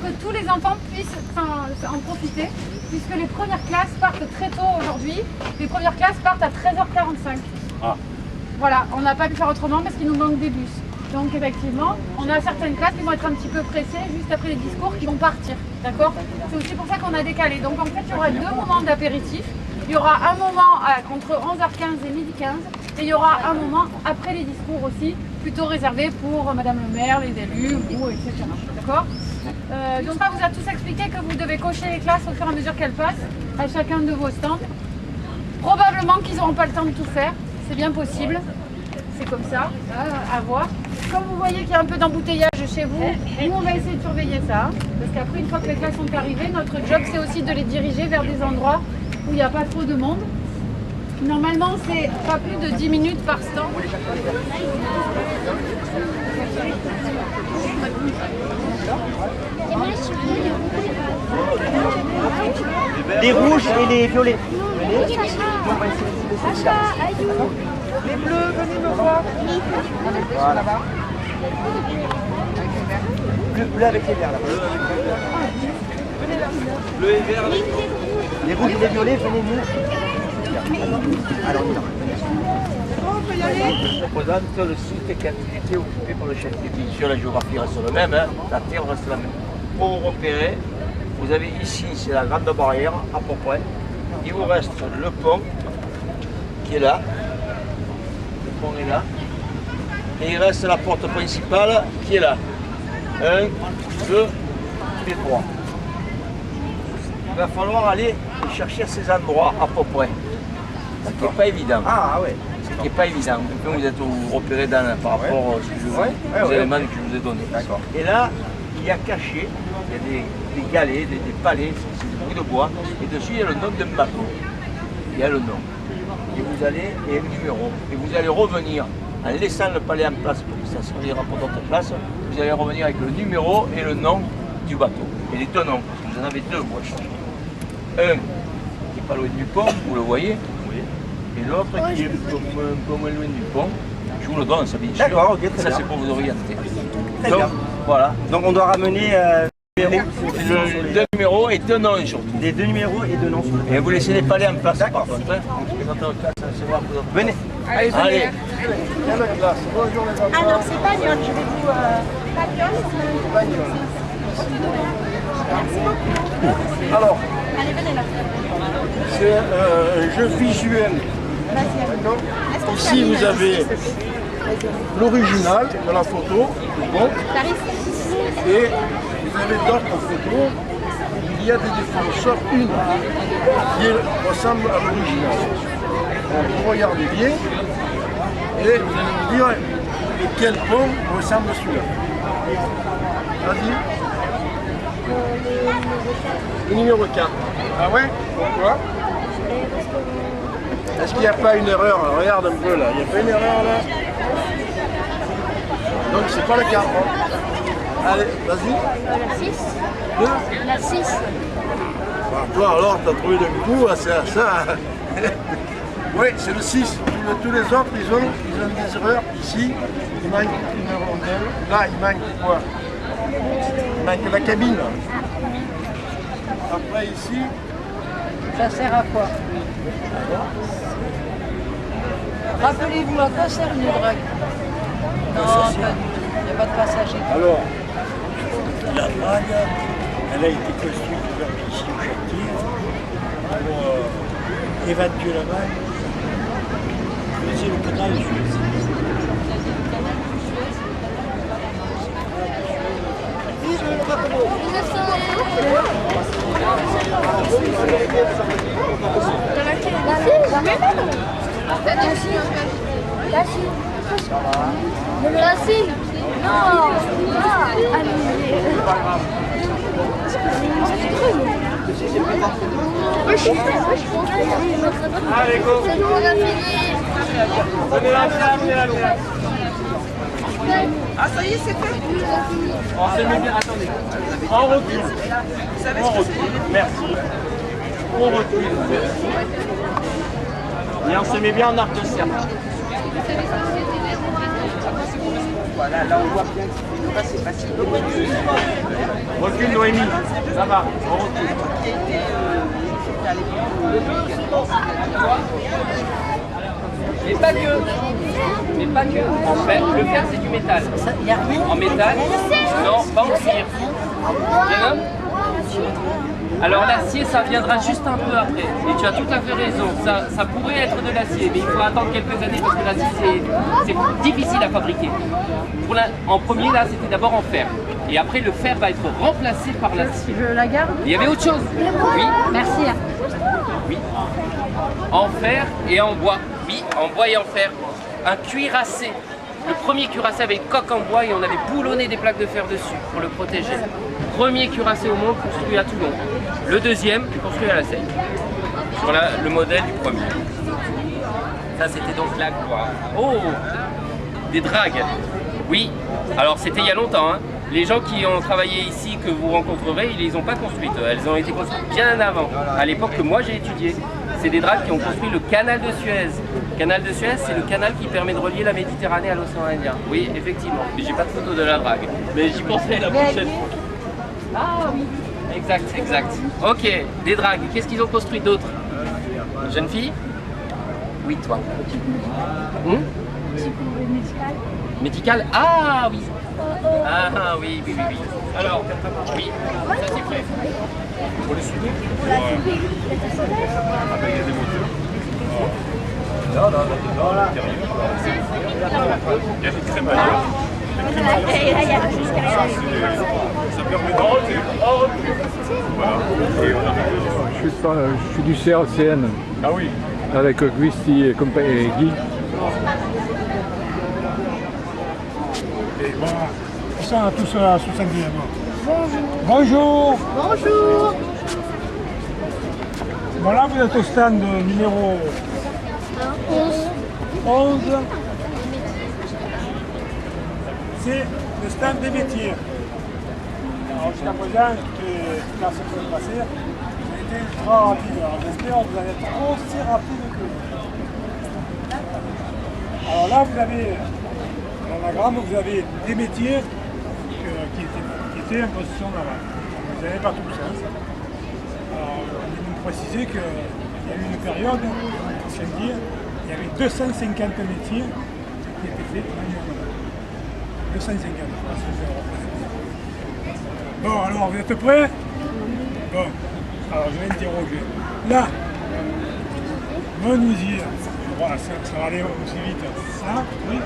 que tous les enfants puissent en profiter, puisque les premières classes partent très tôt aujourd'hui. Les premières classes partent à 13h45. Ah. Voilà, on n'a pas pu faire autrement parce qu'il nous manque des bus. Donc effectivement, on a certaines classes qui vont être un petit peu pressées juste après les discours qui vont partir. D'accord? C'est aussi pour ça qu'on a décalé. Donc en fait, il y aura 2 moments d'apéritif. Il y aura un moment entre 11h15 et midi 15 et il y aura un moment après les discours aussi, plutôt réservé pour Madame le maire, les élus, vous, etc. D'accord? Donc ça vous a tous expliqué que vous devez cocher les classes au fur et à mesure qu'elles passent à chacun de vos stands. Probablement qu'ils n'auront pas le temps de tout faire, c'est bien possible. C'est comme ça, à voir. Comme vous voyez qu'il y a un peu d'embouteillage chez vous, nous on va essayer de surveiller ça. Parce qu'après, une fois que les classes sont arrivées, notre job c'est aussi de les diriger vers des endroits où il n'y a pas trop de monde. Normalement, c'est pas plus de 10 minutes par stand. Les rouges et les violets. Les bleus, venez me voir. Voilà. Bleu avec les verts là. Bleu et vert avec Les rouges et les violets, venez nous. Alors, on y va. Je représente le site qui a été occupé par le chef de ville. Sur la géographie reste le même, hein. La terre reste la même. Pour vous repérer, vous avez ici, c'est la grande barrière, à peu près. Il vous reste le pont qui est là. Le pont est là. Et il reste la porte principale qui est là. 1, 2 et 3. Il va falloir aller chercher ces endroits à peu près. Ce qui n'est pas évident. Ah ouais. Ce qui n'est pas évident. Vous êtes repéré par rapport aux éléments que je vous ai donnés. Et là, il y a caché, il y a des galets, des palais, c'est des bruits de bois. Et dessus, il y a le nom d'un bateau. Il y a le nom. Et vous allez, et un numéro. Et vous allez revenir en laissant le palais en place pour que ça servira pour d'autres places. Vous allez revenir avec le numéro et le nom du bateau. Et les deux noms, parce que vous en avez deux, vous à changer. Un qui n'est pas loin du pont, vous le voyez. Et l'autre qui est un peu moins loin du pont. Je vous le donne, ça bien sûr. D'accord, ok, très ça bien. c'est pour vous orienter. Très Donc, bien. voilà. Donc on doit ramener Deux numéros et deux noms surtout. les 2 numéros et 2 noms. Et vous laissez les palais en place par D'accord. contre. Hein. Venez. Allez. Alors, c'est Bagnole, je vais vous... Bagnole. Alors, Allez, venez là. c'est un jeu visuel. D'accord. Ici, vous avez l'original de la photo, bon, et vous avez d'autres photos. Il y a des défauts, sauf une qui ressemble à l'original. Donc, vous regardez bien et vous allez me dire de quel pont ressemble celui-là. Vas-y. Le numéro 4. Ah ouais? Pourquoi? Est-ce qu'il n'y a pas une erreur? Regarde un peu là, il n'y a pas une erreur là? Donc c'est pas le 4. Hein. Allez, vas-y. La 6. Deux. La 6. Ah, toi alors, t'as trouvé d'un coup, c'est ça. Oui, c'est le 6. Tous les autres, ils ont des erreurs. Ici, il manque une rondelle. Là, il manque quoi? Il manque la cabine. Après, ici, Ça sert à quoi? Rappelez-vous, à quoi sert une drague? Non, pas du tout. Il n'y a pas de passager. alors, La drague, elle a été construite vers ici au Châtier pour évacuer la vague. C'est le canal de Suez. La 6. Non. Allez, go. Ah, ça y est, c'est fait. On se met bien, attendez. On recule. On recule. Merci. On recule. Merci. Et on se met bien en arc de cercle. Voilà, là on voit bien que c'est facile. Recule Noémie, ça va. Mais pas que. Mais pas que. En fait, le fer c'est du métal. En métal. Non, pas en cuir. Bien. Alors l'acier, ça viendra juste un peu après. Et tu as tout à fait raison. Ça pourrait être de l'acier, mais il faut attendre quelques années parce que l'acier, c'est difficile à fabriquer. En premier, là, c'était d'abord en fer. Et après, le fer va être remplacé par l'acier. Je la garde. Il y avait autre chose. Oui. Merci. Oui. En fer et en bois. Oui, en bois et en fer. Un cuirassé. Le premier cuirassé avait une coque en bois et on avait boulonné des plaques de fer dessus pour le protéger. Premier cuirassé au monde construit à Toulon. Le deuxième construit à La Seille. Sur le modèle du premier. Ça c'était donc la gloire. Oh, des dragues. Oui, alors c'était il y a longtemps. Hein. Les gens qui ont travaillé ici, que vous rencontrerez, ils ne les ont pas construites. Elles ont été construites bien avant, à l'époque que moi j'ai étudié. C'est des dragues qui ont construit le canal de Suez. Le canal de Suez, c'est le canal qui permet de relier la Méditerranée à l'océan Indien. Oui, effectivement. Mais j'ai pas de photo de la drague. Mais j'y penserai la prochaine fois. Ah oui. Exact, exact. Ok, des dragues. Qu'est-ce qu'ils ont construit d'autre? Jeune fille? Oui, toi. Médical? Ah oui. Ah oui, oui, oui, oui. Alors, oui, ça c'est prêt. Pour les souder? Ah ben il y a des moteurs. Là, il y a des crémaillères. Ça permet d'arrêter. Voilà. Je suis du CRCN. Ah oui. Avec Guisti et Guy. Et bon, ils sont tous à 70 ans. Bonjour. Bonjour. Bon là vous êtes au stand numéro 11. C'est le stand des métiers. Alors jusqu'à présent, toute la semaine passée, ça a été ultra rapide. Alors j'espère que vous allez être aussi rapide que nous. Alors là vous avez, dans la gramme, vous avez des métiers qui étaient en position là-bas. Vous n'avez pas tout ça. Alors il nous préciser qu'il y a eu une période, ancien dire, il y avait 250 métiers qui étaient faits manuellement. 250. Bon, alors vous êtes prêts? Bon, alors je vais interroger. Là, menuisier, voilà, ça va aller aussi vite. Ça, oui.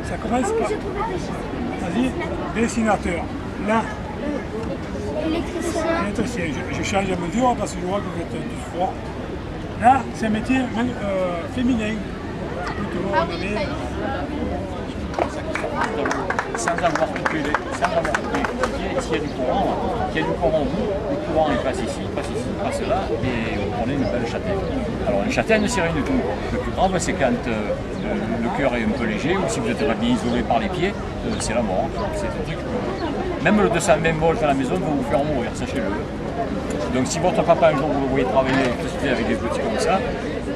Ça commence par. Vas-y, dessinateur. Là. Électricien. Je change la mesure parce que je vois que vous êtes tous froid. Là, c'est un métier féminin. Plutôt, sans avoir coupé les pieds, s'il y a du courant, il y a du courant au bout, le courant il passe ici, il passe là, et vous prenez une belle châtaigne. Alors une châtaigne c'est rien du tout. Le plus grave c'est quand le cœur est un peu léger, ou si vous êtes bien isolé par les pieds, c'est la mort. C'est un truc même le 220 volts à la maison va vous faire mourir, sachez-le. Donc si votre papa un jour vous le voyez travailler avec des outils comme ça,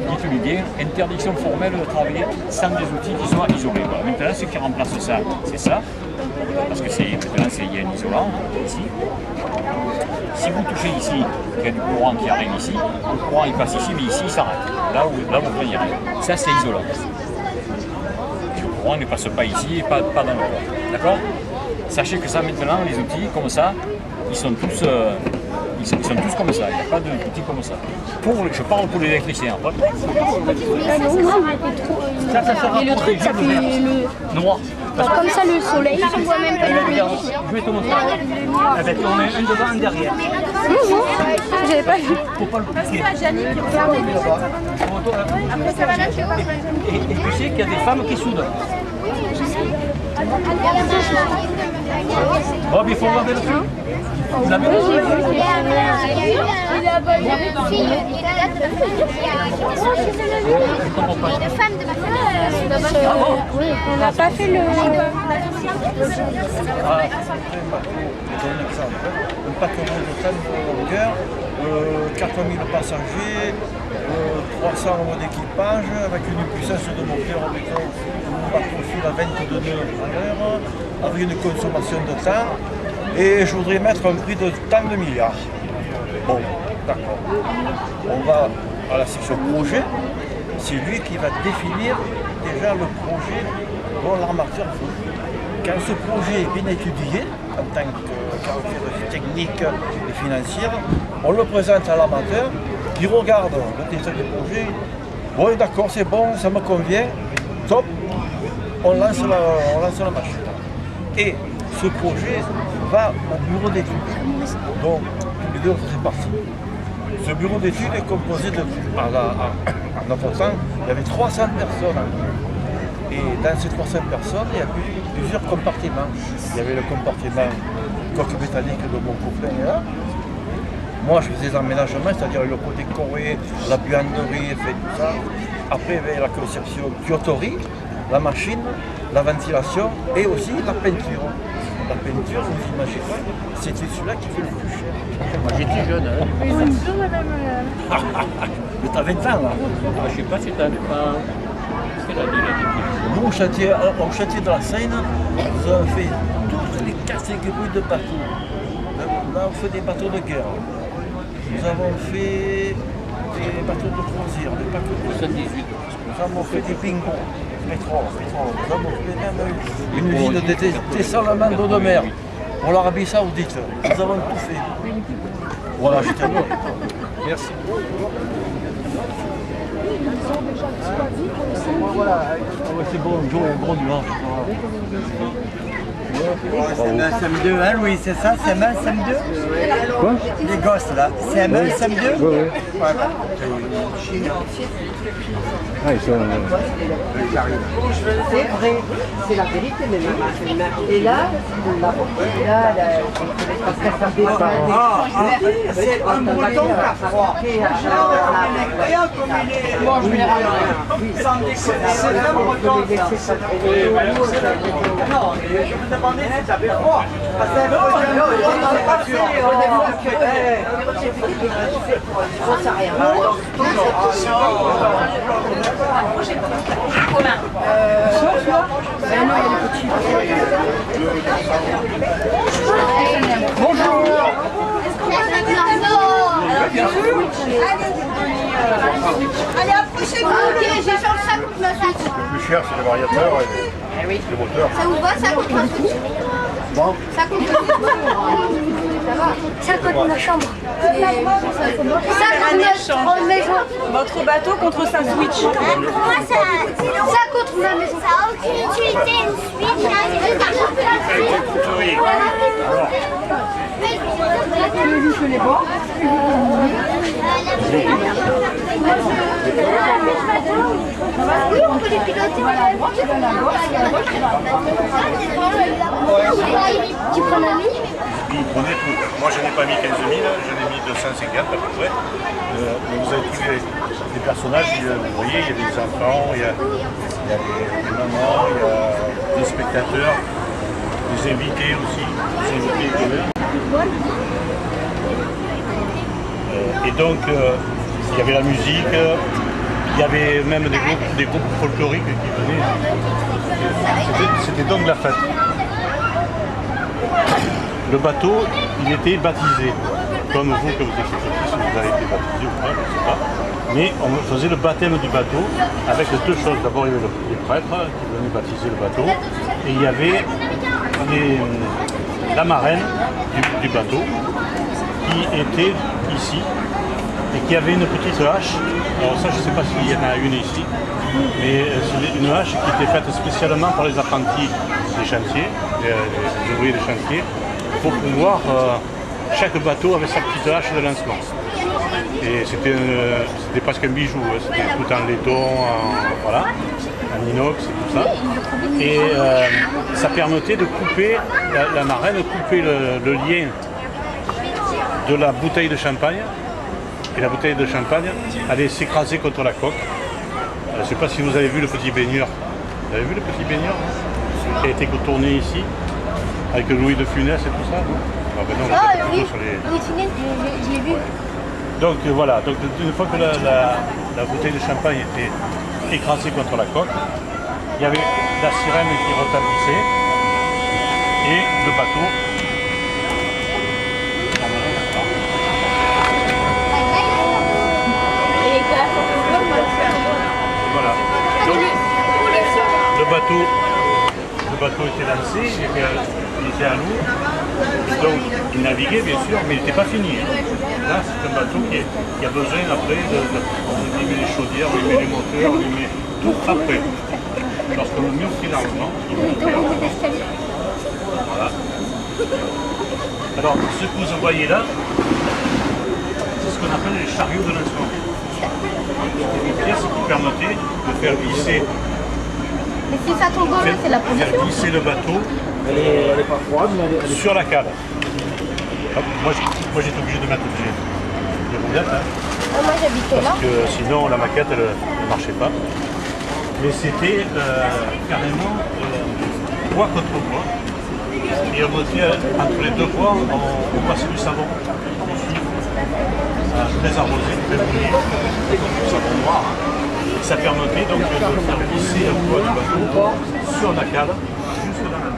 dites-lui bien, interdiction formelle de travailler sans des outils qui soient isolés. Voilà. Maintenant, ce qui remplace ça, c'est ça, parce que maintenant il y a un isolant ici. Si vous touchez ici, il y a du courant qui arrive ici, le courant il passe ici, mais ici il s'arrête. Là, vous voyez rien. Ça, c'est isolant. Et le courant ne passe pas ici et pas dans le corps. D'accord? Sachez que ça, maintenant, les outils comme ça, ils sont tous comme ça, il n'y a pas de petits comme ça. Je parle pour l'électricien. Ça sera Et le truc, ça fait le... noir. Comme ça, le soleil, on voit même pas le lumière. Je vais te montrer. Avec on met un devant, un derrière. J'avais pas vu. Faut pas le piquer. Après, ça va là, tu vois. Et tu sais qu'il y a des femmes qui soudent. Bon, il faut regarder le truc. Vous l'avez vu? On n'a pas fait le... Un patron de telle longueur 4000 passagers, 300 mots d'équipage, avec une puissance de moteur un bateau-fil à 22 nœuds à l'heure, avec une consommation de temps, et je voudrais mettre un prix de tant de milliards. Bon, d'accord. On va à la section projet, c'est lui qui va définir déjà le projet dont l'armateur veut. Quand ce projet est bien étudié, en tant que caractéristiques techniques et financières, on le présente à l'armateur, qui regarde le détail du projet. Bon, d'accord, c'est bon, ça me convient, top, on lance la machine. Et ce projet va au bureau d'études. Donc, les deux faisaient partie. Ce bureau d'études est composé de, à notre temps, il y avait 300 personnes. Et dans ces 300 personnes, il y a eu plusieurs compartiments. Il y avait le compartiment coque métallique de mon copain là. Moi, je faisais l'aménagement, c'est-à-dire le côté corée, la buanderie, tout ça. Après, il y avait la conception tuyauterie, la machine, la ventilation et aussi la peinture. La peinture, vous imaginez, c'était celui-là qui fait le plus cher. Moi j'étais jeune. Hein. Mais c'est toujours la même. Mais t'as 20 ans là. Je sais pas si t'as pas. Nous, au chantier de la Seine, nous avons fait toutes les catégories de bateaux. Là, on fait des bateaux de guerre. Nous avons fait des bateaux de croisière, des bateaux de 78. Nous avons fait des bingos, pétrole. Nous avons fait même une usine de dessalement d'eau de mer pour l'Arabie Saoudite. Nous avons tout fait. Voilà, je termine. Merci. Voilà, c'est bon, Joe est un gros nuage. CM1, CM2, hein Louis, c'est ça, CM1, CM2 Quoi? Les gosses là, CM1, CM2 Oui, oui. Ouais, bah. Ah, ils sont... C'est vrai, c'est la vérité même. Et là, parce qu'elle s'appelle C'est un bouton qu'à froid. Regarde comme il est. Bon, je vais les ramener. Sans déconner, c'est un bouton. Non, je me demandais si t'avais froid. Parce que bonjour. Allez, approchez-vous. Ok, j'ai changé ça coûte ma Switch. Le plus cher, c'est le variateur et le moteur. Ça vous va, ça coûte ma Switch. Bon. Ça coûte ça coûte ma chambre. Ça coûte notre maison. Votre bateau contre sa Switch. Moi, ça coûte ma maison. Ça a aucune utilité, une Switch. Les bords. Oui, on peut les piloter. Tu prends la mine? Il prenait tout. Moi, je n'ai pas mis 15 000, je n'ai mis 250 à peu près. Vous avez tous les personnages, vous voyez, il y a des enfants, il y a des mamans, il y a des spectateurs, des invités aussi, des invités économiques. Et donc, il y avait la musique, il y avait même des groupes folkloriques qui venaient. C'était donc la fête. Le bateau, il était baptisé, comme vous, que vous étiez petit, si vous avez été baptisé ou pas, je ne sais pas. Mais on faisait le baptême du bateau avec deux choses. D'abord, il y avait les prêtres qui venaient baptiser le bateau, et il y avait la marraine du bateau qui était ici et qui avait une petite hache. Alors ça, je ne sais pas s'il y en a une ici, mais c'est une hache qui était faite spécialement pour les apprentis des chantiers, les ouvriers des chantiers, pour pouvoir, chaque bateau avait sa petite hache de lancement. Et c'était presque un bijou, c'était tout en laiton, voilà, en inox et tout ça. Et ça permettait de couper, la marraine couper le lien de la bouteille de champagne. Et la bouteille de champagne allait s'écraser contre la coque. Je ne sais pas si vous avez vu le petit baigneur. Vous avez vu le petit baigneur qui a été tourné ici, avec Louis de Funès et tout ça, non? Ah ben non, Oh oui, Louis de Funès, je l'ai vu. Donc voilà, donc une fois que la bouteille de champagne était écrasée contre la coque, il y avait la sirène qui retentissait et le bateau. Voilà. Donc, le bateau était lancé, il était à l'eau. Donc il naviguait bien sûr, mais il n'était pas fini. Là c'est un bateau qui a besoin après on met les chaudières, on met les moteurs, on met tout après. Lorsqu'on le met au fil d'armement, voilà. Alors ce que vous voyez là, c'est ce qu'on appelle les chariots de lancement. C'est une pièce qui permettait de faire glisser. Mais si ça tombe dans l'eau, c'est la position. Faire glisser le bateau sur la cale. Moi j'étais obligé de mettre des roulettes. Hein, Moi j'habitais là. parce que sinon la maquette elle ne marchait pas. Mais c'était carrément poids contre poids. Et entre les deux poids, on passait du savon dessus. Très arrosé, très brûlé, du savon noir. Et ça permettait donc de faire glisser le poids du bateau sur la cale, juste dans la mer.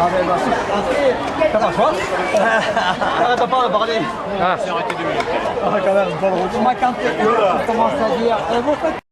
ben merci. T'as pas soif? T'arrêtes pas de parler. C'est arrêté 2 minutes. Ah, quand même, pas de retour. Moi, quand tu commences à dire, vous faites